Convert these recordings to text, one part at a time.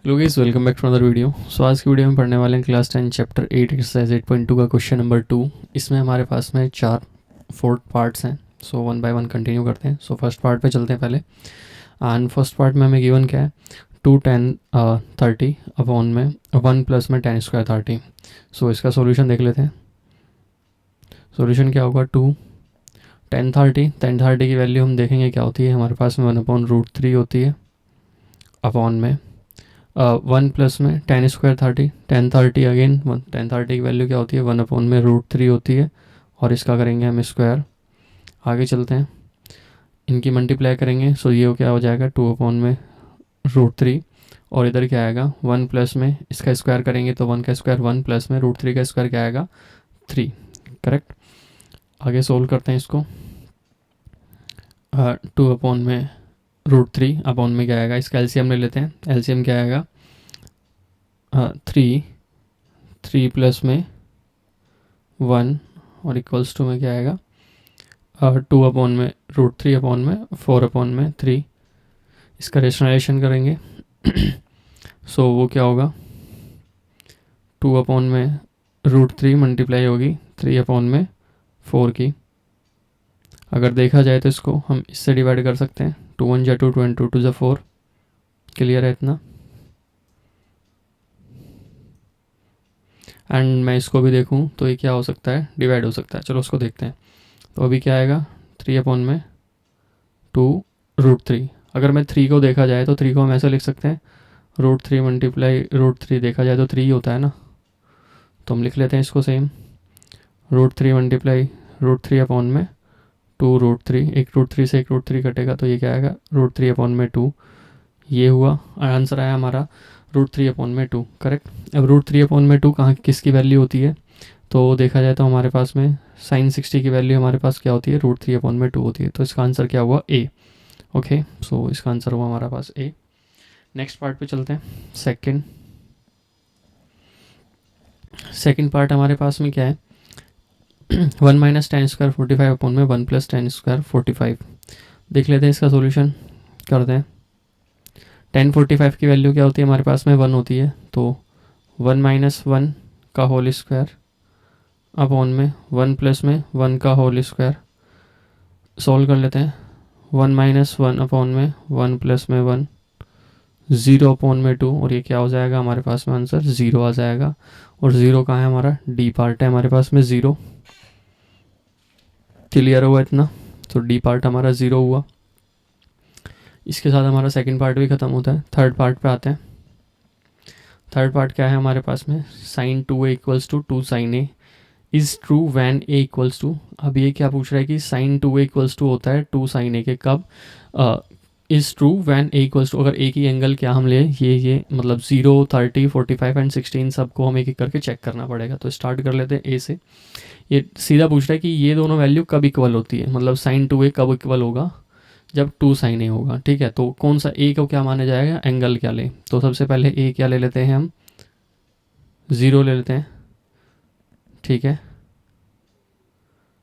Hello guys, welcome back to another video. So आज की video में पढ़ने वाले हैं क्लास 10 चैप्टर 8 एक्सरसाइज 8.2 का क्वेश्चन नंबर 2। इसमें हमारे पास में 4 पार्ट्स हैं। So one by one continue करते हैं। सो फर्स्ट पार्ट पे चलते हैं पहले। एंड फर्स्ट पार्ट में हमें गिवन क्या है, 2 10 30 अपॉन में 1 प्लस में 10 स्क्वायर 30। सो इसका सोल्यूशन देख लेते हैं। सोल्यूशन क्या होगा, 2 10 30 की वैल्यू हम देखेंगे क्या होती है। हमारे पास में 1/√3 होती है अपॉन में 1 प्लस में 10 स्क्वायर 30 अगेन 10 30 की वैल्यू क्या होती है, 1/√3 होती है। और इसका करेंगे हम स्क्वायर। आगे चलते हैं, इनकी मल्टीप्लाई करेंगे। सो ये क्या हो जाएगा, 2/√3। और इधर क्या आएगा, 1 प्लस में इसका स्क्वायर करेंगे तो 1 का स्क्वायर 1 प्लस में √3 का स्क्वायर क्या आएगा, 3। करेक्ट। आगे सोल्व करते हैं इसको। 2/√3 अपॉन में क्या आएगा, इसका एलसीएम ले लेते हैं। एलसीएम क्या आएगा, 3 प्लस में 1 और इक्वल्स टू में क्या आएगा, 2/√3 इसका रेशनलाइजेशन करेंगे। सो वो क्या होगा, 2/√3 मल्टीप्लाई होगी 3/4 की। अगर देखा जाए तो इसको हम इससे डिवाइड कर सकते हैं। 2 1 जा 2 2 2 2 जा 4। क्लियर है इतना। एंड मैं इसको भी देखूं तो ये क्या हो सकता है, डिवाइड हो सकता है। चलो उसको देखते हैं। तो अभी क्या आएगा, 3/2√3। अगर मैं 3 को देखा जाए तो 3 को हम ऐसे लिख सकते हैं, √3 मल्टीप्लाई √3 देखा जाए तो 3 ही होता है ना। तो हम लिख लेते हैं इसको सेम, √3 मल्टीप्लाई √3 अपॉन में 2√3। एक √3 से एक √3 कटेगा तो ये क्या आएगा, √3 अपॉन में 2। ये हुआ आंसर आया हमारा √3 अपॉन में 2। करेक्ट। अब √3 अपॉन में 2 कहाँ किसकी वैल्यू होती है, तो देखा जाए तो हमारे पास में sin 60 की वैल्यू हमारे पास क्या होती है, √3 अपॉन में 2 होती है। तो इसका आंसर क्या हुआ, ए। ओके, सो इसका आंसर हुआ हमारा पास ए। नेक्स्ट पार्ट पे चलते हैं। सेकंड पार्ट हमारे पास में क्या है, 1 माइनस 10 स्क्वायर 45 अपॉन में 1 प्लस 10 स्क्वायर 45। देख लेते हैं इसका सोल्यूशन करते हैं। 10 45 की वैल्यू क्या होती है हमारे पास में, 1 होती है। तो 1 माइनस 1 का होल स्क्वायर अपॉन में 1 प्लस में 1 का होल स्क्वायर। सॉल्व कर लेते हैं। 1 माइनस 1 अपॉन में 1 प्लस में 1, 0 अपॉन में 2। और ये क्या हो जाएगा हमारे पास में, आंसर 0 आ जाएगा। और 0 कहाँ है, हमारा डी पार्ट है हमारे पास में 0। क्लियर हुआ इतना। तो डी पार्ट हमारा 0 हुआ। इसके साथ हमारा सेकंड पार्ट भी ख़त्म होता है। थर्ड पार्ट पे आते हैं। थर्ड पार्ट क्या है हमारे पास में, sin 2a equals to 2 sin a is true when a equals to. अब ये क्या पूछ रहा है कि sin 2a इक्वल्स टू होता है 2 sin a के कब, is true when a equals to. अगर a की एंगल क्या हम ले, ये मतलब 0 30 45 एंड 16 सबको हम एक एक करके चेक करना पड़ेगा। तो स्टार्ट कर लेते हैं a से। ये सीधा पूछ रहा है कि ये दोनों वैल्यू कब इक्वल होती है, मतलब sin 2a कब इक्वल होगा, जब 2 sin a होगा। ठीक है, तो कौन सा a को क्या माना जाएगा, एंगल क्या ले। तो सबसे पहले a क्या ले लेते हैं हम, 0 ले लेते हैं। ठीक है,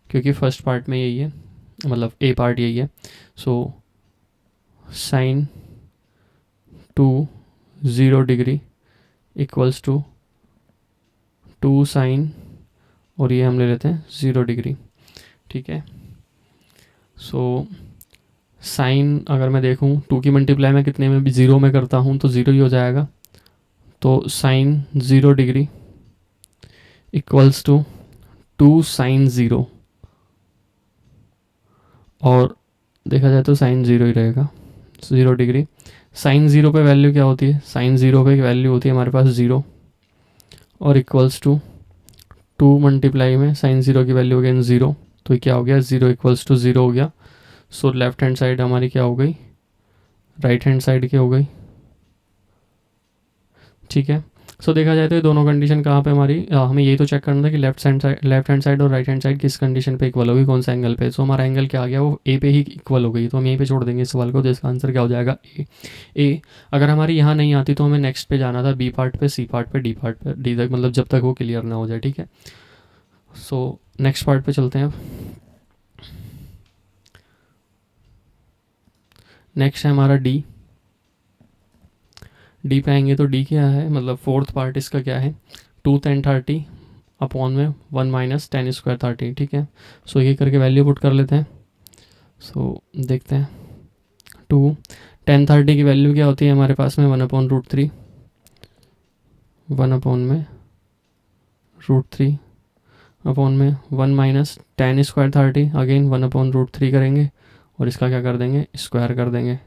क्योंकि फर्स्ट पार्ट में यही है, मतलब ए पार्ट यही है। So sine 2 0 degree equals to 2 sine, और ये हम ले लेते हैं 0 डिग्री। ठीक है, सो साइन अगर मैं देखूं 2 की मल्टीप्लाई मैं कितने में भी 0 में करता हूं तो 0 ही हो जाएगा। तो sine 0 degree equals to 2 sine 0, और देखा जाए तो साइन 0 ही रहेगा, 0 डिग्री। साइन 0 पे वैल्यू क्या होती है, साइन 0 पे वैल्यू होती है हमारे पास 0, और इक्वल्स टू 2 मल्टीप्लाई में साइन 0 की वैल्यू अगेन 0। तो ये क्या हो गया, 0 इक्वल्स टू 0 हो गया। सो लेफ्ट हैंड साइड हमारी क्या हो गई, राइट हैंड साइड की हो गई। ठीक है, सो देखा जाए तो ये दोनों कंडीशन कहाँ पे हमारी, हमें यही तो चेक करना था कि लेफ्ट हैंड साइड और राइट हैंड साइड किस कंडीशन पे इक्वल होगी, कौन सा एंगल पे। सो हमारा एंगल क्या आ गया, वो ए पे ही इक्वल हो गई। तो हम यहीं पे छोड़ देंगे इस सवाल को। तो इसका आंसर क्या हो जाएगा, ए। अगर हमारी यहाँ नहीं आती तो हमें नेक्स्ट पे जाना था, बी पार्ट पे, सी पार्ट पे, डी पार्ट पे, डी तक, मतलब जब तक वो क्लियर ना हो जाए। ठीक है, सो नेक्स्ट पार्ट पे चलते हैं अब। नेक्स्ट है हमारा डी। डी पे आएंगे तो डी क्या है, मतलब फोर्थ पार्ट इसका क्या है, 2 tan 30 अपॉन में 1 माइनस tan स्क्वायर 30, ठीक है। सो ये करके वैल्यू पुट कर लेते हैं। सो देखते हैं 2 tan 30 की वैल्यू क्या होती है हमारे पास में 1/√3, 1 अपॉन में √3 अपॉन में 1 माइनस tan स्क्वायर 30, अगेन 1/√3 करेंगे और इसका क्या कर देंगे, स्क्वायर कर देंगे।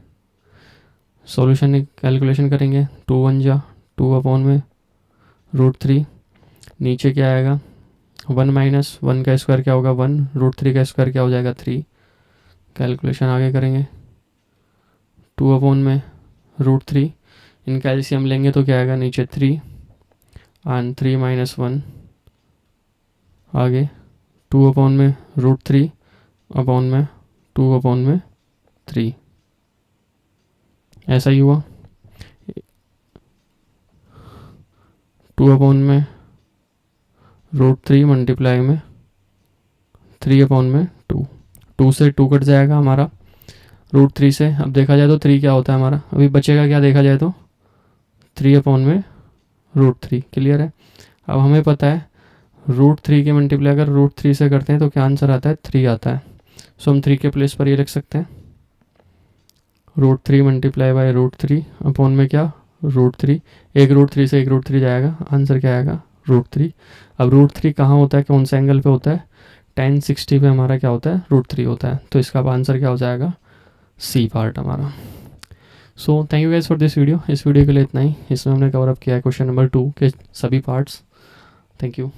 सॉल्यूशन कैलकुलेशन करेंगे, 2 1 जा 2 अपॉन में √3, नीचे क्या आएगा 1 माइनस 1 का स्क्वायर क्या होगा 1, √3 का स्क्वायर क्या हो जाएगा 3। कैलकुलेशन आगे करेंगे, 2 अपॉन में √3, इनका एलसीएम लेंगे तो क्या आएगा नीचे 3 एंड 3 माइनस 1, आगे 2 अपॉन में √3 अपॉन में 2 अपॉन में 3, ऐसा ही हुआ। 2 अपॉन में √3 मल्टीप्लाई में 3 अपॉन में 2, 2 से 2 कट जाएगा हमारा √3 से। अब देखा जाए तो 3 क्या होता है हमारा, अभी बचेगा क्या देखा जाए तो 3 अपॉन में √3, क्लियर है। अब हमें पता है √3 के मल्टीप्लाई अगर √3 से करते हैं तो क्या आंसर आता है 3 आता है। सो हम 3 के प्लेस पर ये लिख सकते हैं √3 मल्टीप्लाई बाई √3 अपॉन में क्या √3, एक √3 से एक √3 जाएगा, आंसर क्या आएगा √3। अब √3 कहाँ होता है, कौन से एंगल पे होता है, tan 60 पे हमारा क्या होता है √3 होता है। तो इसका आंसर क्या हो जाएगा, सी पार्ट हमारा। So thank you guys for this video. इस वीडियो के लिए इतना ही, इसमें हमने कवर अप किया है क्वेश्चन नंबर 2 के सभी पार्ट्स। Thank you.